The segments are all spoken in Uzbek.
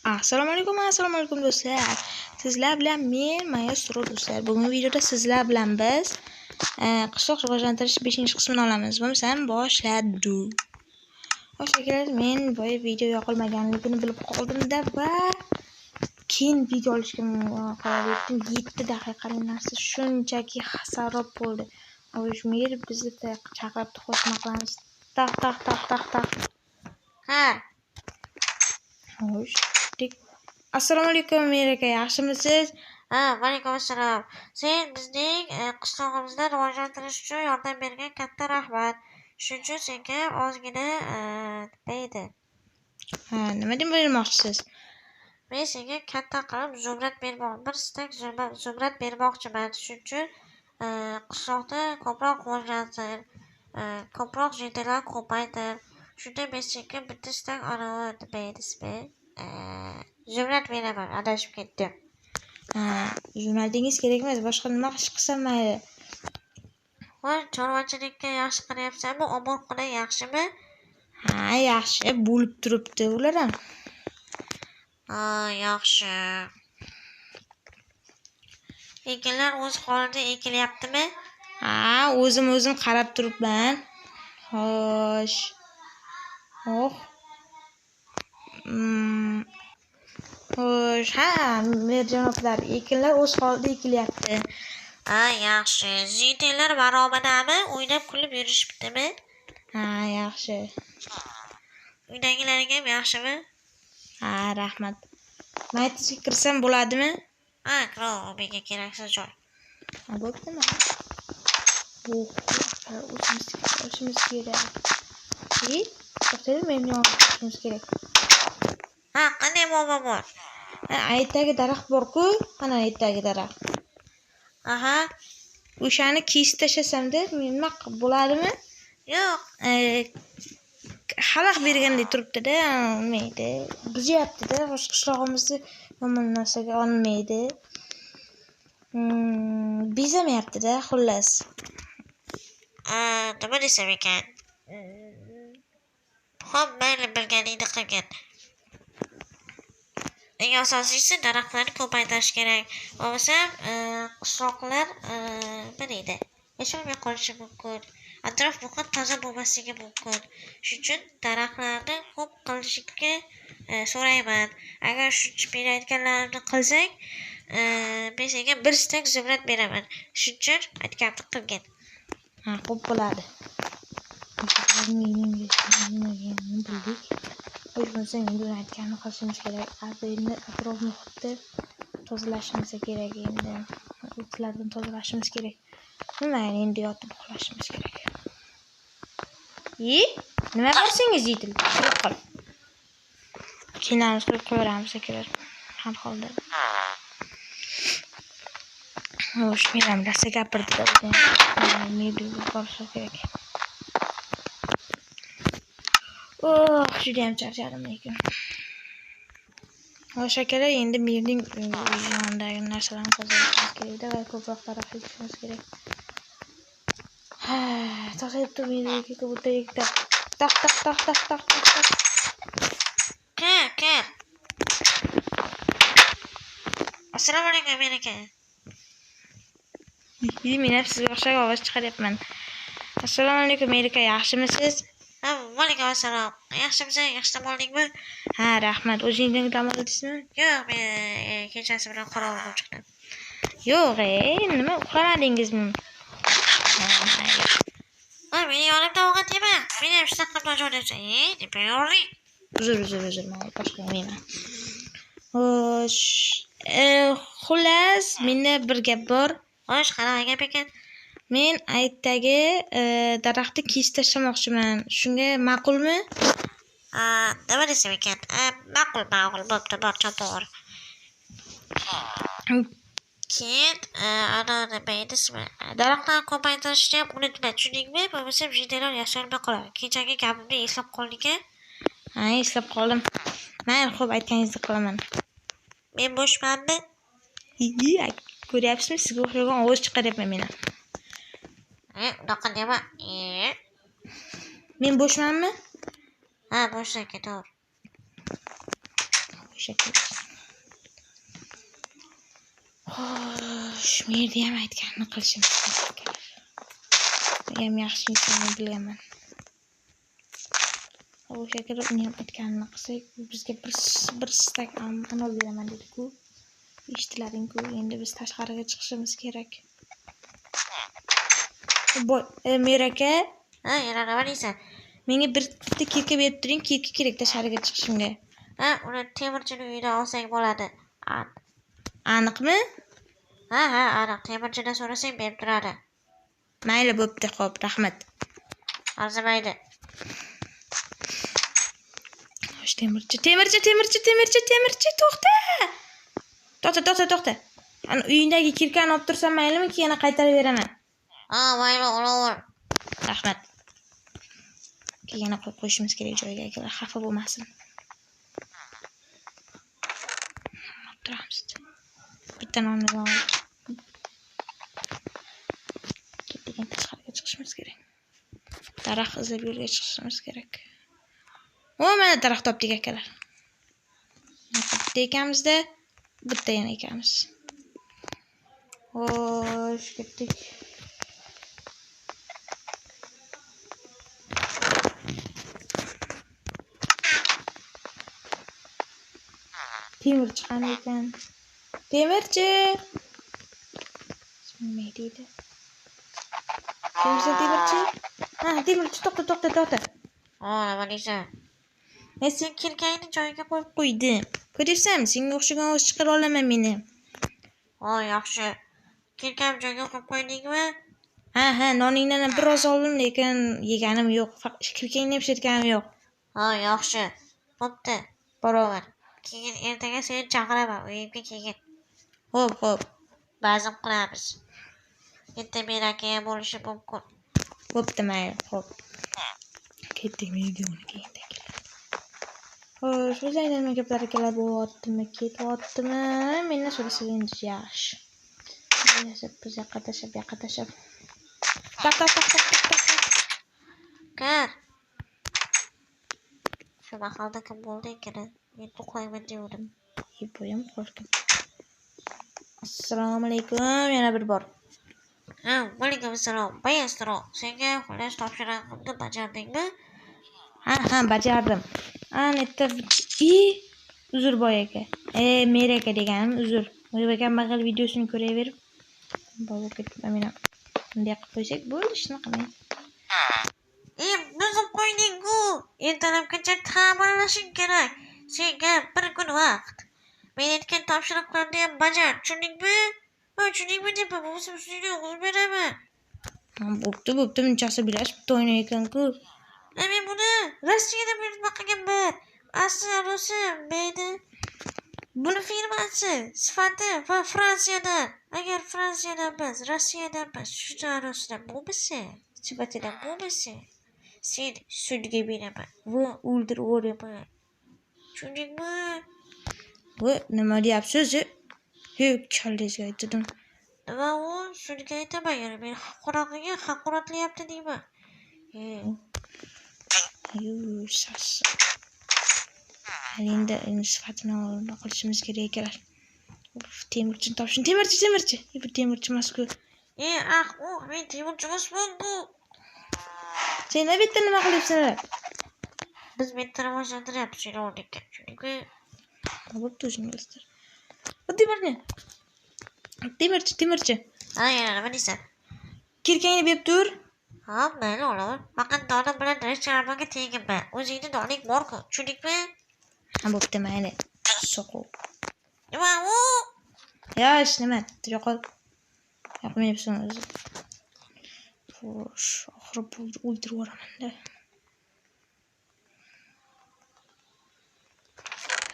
Assalomu alaykum do'stlar. Sizlar bilan men Maestro do'stlar. Bugungi videoda sizlar bilan biz qishloq rivojlantirish 5-qismini olamiz. Bo'lmasam boshladik. O'shalar men bu video yoqilmaganligini bilib qoldim-da va keyin video olishga qaror etdim. 7 daqiqalik narsa shunchaki xasarob bo'ldi. Mer bizni chaqirib qo'shma qilamiz. Taq. Ha. Xo'sh. Assalomu alaykum Mer aka, yaxshimisiz? Vaalaykum assalom. Sen bizning qishlog'imizni rivojlantirish uchun yordam bergan katta rahmat. Shuning uchun senga ozgina deydi. Nima deb bermoqchisiz? Men senga katta qilib bir stak zumrad bermoqchiman. Shuning uchun qishloqda ko'proq rivojlantir, ko'proq jiydalar ko'paytir. Shunda men senga bitta stak zumrad beraman. Adashib ketdim. Zumradingiz kerak emas, boshqa nima qilsam mayli. Voy, chorvachilikka yaxshi qilyapsanmi? Omon yaxshimi? Yaxshi, bo'lib turibdi ular ham. Yaxshi. Ekinlar o'z holida ekilyaptimi? O'zim qarab turibman. Xo'sh. Xo'sh, mer janoblar, ekinlar o'z holida ekilyapti. Yaxshi. Ziytelar barobadami? O'ynab kulib yurishibdimi? Yaxshi. Uydagilarga ham yaxshimi? Rahmat. Maytizga kirsam bo'ladimi? Kiro, menga keraksiz joy. Bo'ptimi? O'zimiz kerak. Meni olishimiz kerak. Qanday muammo bor? Aytdagi daraxt bor-ku, qana aytdagi daraxt. O'shani kesib tashlasam-da, nima bo'ladimi? Yo'q. Xalaq bergandek turibdi-da, olmaydi. Buzyapti-da, qishlog'imizni yomon narsaga olmaydi. Bezamayapti-da, xullas. Nima desam ekan? Xo'p, mayli, bilganingni qilgin. Eng asosiysi daraxtlarni ko'paytirish kerak. Bo'lmasam, qishloqlar yasholmay qolishi mumkin. Atrof muhit toza bo'lmasligi mumkin. Shuning uchun daraxtlarni ko'p qilishga so'rayman. Agar shuncha men aytganlarimni qilsang, men senga bir stak zumrad beraman. Shuning uchun aytganimni qilgin. Xo'p bo'ladi. Bildik. O'zimizdan endi aytganini qilishimiz kerak. Endi atrof muhitni tozalashimiz kerak endi. O'tlardan tozalashimiz kerak. Mayli, endi yotib uxlashimiz kerak. Nima borsangiz yetil. Qol. Kinamiz qilib qo'yamiz kerak. Har holda. Xo'sh, men ham rosa gapirdi-da. Meni borsa kerak. Juda ham charchadim lekin. Xo'sh akalar, endi merning yonidagi narsalarni tozalashimiz kerak-da va ko'proq daraxt ekishimiz kerak. Tozalab turmaydi o'rtaga. Taq. Kel. Assalomu alaykum, men aka. Men ham sizga o'xshab ovoz chiqaryapman. Assalomu alaykum, men aka, yaxshimisiz? Vaalaykum assalom. Yaxshimisan? Yaxshi dam oldingmi? Rahmat. O'zingizga dam oldingizmi? Yo'q, men kechasi bilan qorovul bo'lib chiqdim. Yo'q, nima uxlamadingizmi? Meni yonimda ovqat yema. Meni ham shunaqa qilib joylabsan. Deb yo'ring. Uzr, men boshqa yemayman. Xo'sh, xullas, menda bir gap bor. Xo'sh, qanaqa gap ekan? Men aytdagi daraxtni kesib tashlamoqchiman. Shunga ma'qulmi? Nima desam ekan? Ma'qul, bo'pti, bor chopor. Keyin nima desam, daraxtlarni ko'paytirishni ham unutma, tushundingmi? Bo'lmasa jiydalar yasholmay qoladi. Kechagi gapimni eslab qolding-a? Eslab qoldim. Mayli, xo'p, aytganingizni qilaman. Men bo'shmanmi? Ko'ryapsizmi? Sizga o'xshagan ovoz chiqaryapman men. Unaqa dema. Men bo'shmanmi? Bo'shsan, to'g'ri. Shekilli. Xo'sh, bu yerda ham aytganini qilishimiz kerak. Men yaxshi insonni bilaman. O'sha kuni uni ham aytganini qilsak, bizga bir stak anol beraman dedi-ku. Eshitdilaring-ku, endi biz tashqariga chiqishimiz kerak. Mer aka, Ha, yana nima deysan? menga bitta kirka berib turing, kirka kerak tashqariga chiqishimga. Ha, uni temirchini uyidan olsang bo'ladi. Aniqmi? Ha, aniq. Temirchidan so'rasang berib turadi. Mayli, bo'pti, xo'p, rahmat. Arzimaydi. Xo'sh, temirchi, to'xta. Ana uyingdagi kirkani olib tursam maylimi, keyin qaytarib beraman. Ha, mayli, olaver. Rahmat. Keyin qo'yib qo'yishimiz kerak joyiga, akalar xafa bo'lmasin. Turamiz. Bitta nonni olib. Ketgan tashqariga chiqishimiz kerak. Daraxt izlab yo'lga chiqishimiz kerak. Mana daraxt topdik akalar. Bitta ekamizda, bitta yana ekamiz. Xo'sh, ketdik. Temirchi qani ekan? Temirchi. Nima deydi? Temirchi. Ha, temirchi, to'xta. Ha, nima deysan? Men sen kirkangni joyiga qo'yib qo'ydim. Ko'ryapsanmi? Senga o'xshagan o'z chiqara olaman meni. Ha, yaxshi. Kirkam joyiga qo'yib qo'ydingmi? Ha, noningdan biroz oldim, lekin yeganim yo'q. Kirkangni ham ishlatganim yo'q. Ha, yaxshi. Bo'pti. Barobar. Keyin ertaga seni chaqiraman uyimga keyin. Xo'p. Bazm qilamiz. Bitta men aka bo'lishi mumkin. Bo'pti, mayli. Xo'p. Ketdik videoni keyin takror. Xo'sh, o'zingizga nima gaplar akalar bo'lyaptimi? Ketyaptimi? Mendan so'rasa endi yaxshi. Biz yoqqa tashlab. Tak. Kar. Shu mahalda kim bo'ldi ekan? Men to'qlayman dedim. Bo'yim qo'rqdim. Assalomu alaykum, yana bir bor. Ha, alaykum assalom. Bayastro. Senga xullas topshiriqni bajardingmi? Ha, bajardim. Anetta Uzurboy aka. Mer aka deganim uzr. Uzr aka maqal videosini ko'raverib. Bo'lib ketdim men. Bunday qilib qo'ysak bo'ldi, shuni qilmaydi. Buzib qo'yding-ku. Ertalabgacha ta'minlashing kerak. Senga bir kun vaqt. Men aytgan topshiriqlarni ham bajar. Tushundingmi deb bo'lsa sizga o'qib beraman. Bo'pti, bunchasi bilasiz, bitta o'ynar ekan-ku. Men buni Rossiyada baqaganman. Asli meni. Buni firmasi sifati va Fransiyadan. Agar Fransiyadan emas, Rossiyadan emas, shulardan bo'lmasa, sifatidan bo'lmasa, sen sudga beraman va o'ldirib yuboraman. Tushundingmi? Nima deyapsiz? Yo'q, chalingizga aytdim. Nima u? Sudga aytaman, yana men haqoratlayapti deyman. Sas. Endi sifatini qilishimiz kerak ekan. Temirchini topshin. Temirchi. Bu temirchi emas-ku. Men temirchi emasman-ku. Sen bitta nima qilyapsan? Biz bitta rivojlantiryapmiz seni o'rnikka. Chunki bo'pti o'zingizlar. Temirchi. Ha, yana nima deysan? Kirkangni berib tur. Ha, mayli olaver. Faqat dona bilan restoranga teginma. O'zingni doning bor-ku. Tushundingmi? Ha, bo'pti, mayli. Soqov. Nima u? Yosh, nima? Yo'qol. Yoqmayapsan o'zi. Xo'sh, oxiri o'ldirib yuboraman-da.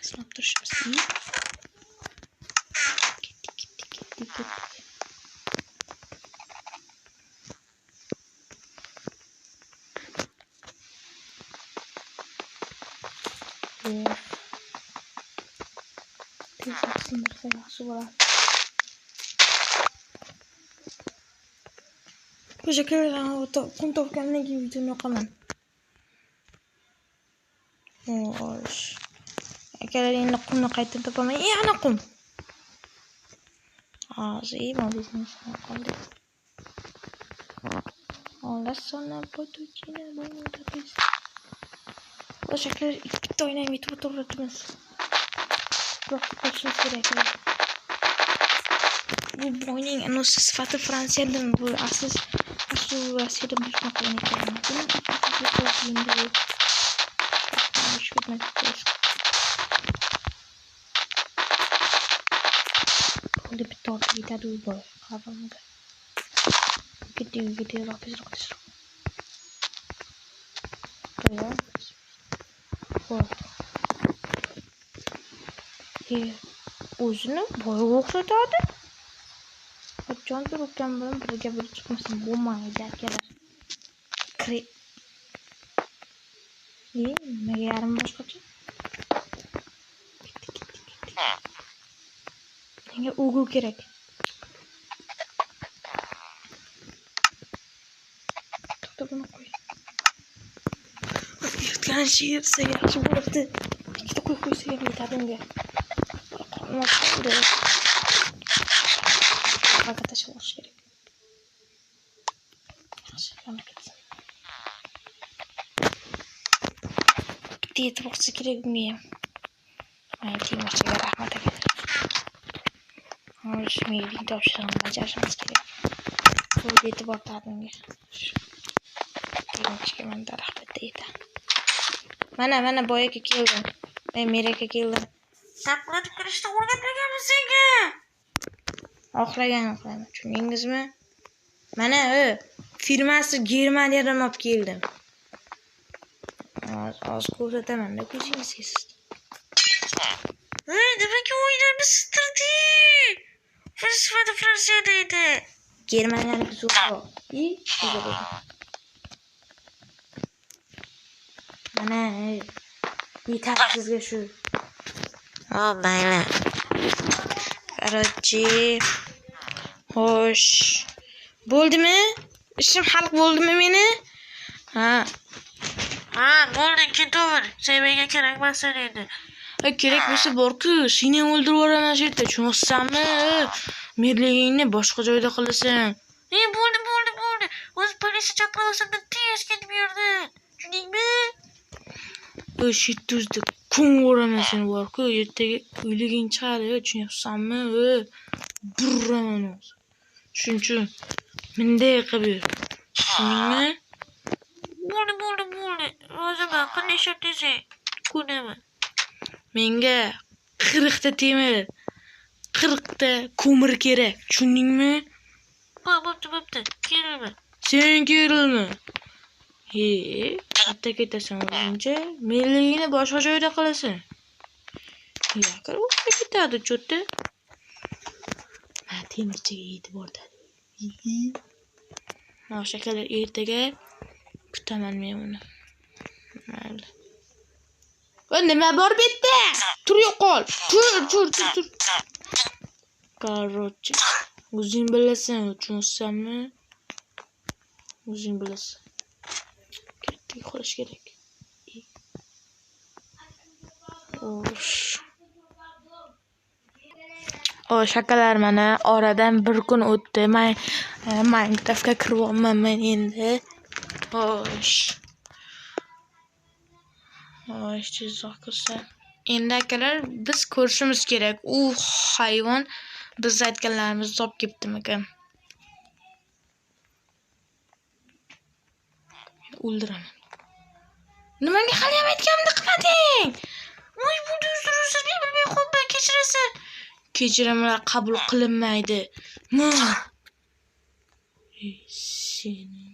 Sinab turishimiz kerak. Ketdik. Sindirsa yaxshi bo'ladi. O'sha kun topgandan keyin videoni yoqaman. Xo'sh. akalar endi qumni qaytib topaman. Ana qum. Hozir mobizni qoldi. Olasona potuchina bo'lmaydi. O'sha akalar bitta o'ynayib yetib o'tiribmiz. Vaqt qo'shimiz kerak. Bu boyning anasi sifati Fransiyadan bu asl Rossiyada bunaqa ekan. Udah betul kita dulu apa enggak gede lapis ya o'zini boyga o'xshatadi. Qachon turgan bilan birga bir chiqmasa bo'lmaydi akalar. Nimaga yarim boshqacha? Menga o'gu kerak. To'xta buni qo'y. Yutgan shiyirsa yaxshi bo'libdi. Ikkita qo'ysa yetadi unga. Fakat tashlash kerak. Bitta bo'lsa kerak bunga. Mana Timurchiga rahmat akalar. Shmeylik topshirig'ini bajarishimiz kerak. Bu e'tibor tadimga. Timurchiga menda rahmat deydi. Mana boyaga keldim. Men Meraka keldim. Sapqatib kirishni o'rgatmaganmiz senga. Oxlagan. Tushundingizmi? Mana firmasi Germaniyadan olib keldim. Oz ko'rsataman-da ko'zingizga. Nimaga o'ynarni sistirding? Sifati Fransiyada edi. Germaniyalik zo'rroq. Mana yetadi sizga shu. Mayli. Qarorchi. Xo'sh. Bo'ldimi? Ishim hal bo'ldimi meni? Ha, bo'ldi, ketaver. Sen menga kerakmasan endi. Kerak bo'lsa bor-ku, seni ham o'ldirib yuboraman shu yerda, tushunsanmi? Merligingni boshqa joyda qilasan. Bo'ldi. O'z politsiya chaqirmasam tez ketib yurdi. Tushundingmi? Shu yerda kun o'raman seni bor-ku, ertaga o'liging chiqadi, tushunyapsanmi? Burraman o'zi. Shuning uchun menday qilib yur. Tushundingmi? Bo'ldi. Roziman, qanday ishlar desang, ko'naman. Menga 40 ta temir, 40 ta ko'mir kerak. Tushundingmi? Bo'pti. Kerilma. Sen kerilma. Katta ketasan o'zingcha, menligingni boshqa joyda qilasan. Yakar o'tib ketadi cho'tta. Men temirchiga yetib o'rtadi. O'sha akalar ertaga kutaman men uni. Mayli. Nima bor bu yerda? Tur yo'qol. Tur. Qarorchi. O'zing bilasan, tushunsanmi? O'zing bilasan. Ketdik, qolish kerak. Shakalar mana oradan bir kun o'tdi. Men Minecraftga kiryapman endi. Chizoq kirsa. Endi akalar biz ko'rishimiz kerak. U hayvon biz aytganlarimizni top ketdim ekan. O'ldiraman. Nimaga hali ham aytganimni qilmading? Voy, bu uzr bilmay qolmay kechirasan. Kechirimlar qabul qilinmaydi. Seni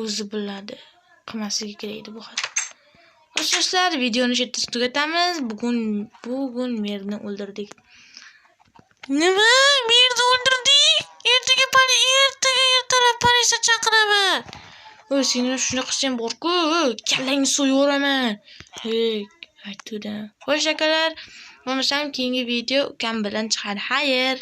o'zi biladi. Qilmasligi kerak edi bu xato. Do'stlar, videoni shu yerda tugatamiz. Bugun merni o'ldirdik. Nima? Merni o'ldirdik? Ertaga ertalab politsiya chaqiraman. Seni shuni qilsam bor-ku, kallangni so'yaveraman. Aytdim. Xo'sh akalar, bo'lmasam keyingi video ukam bilan chiqadi. Xayr.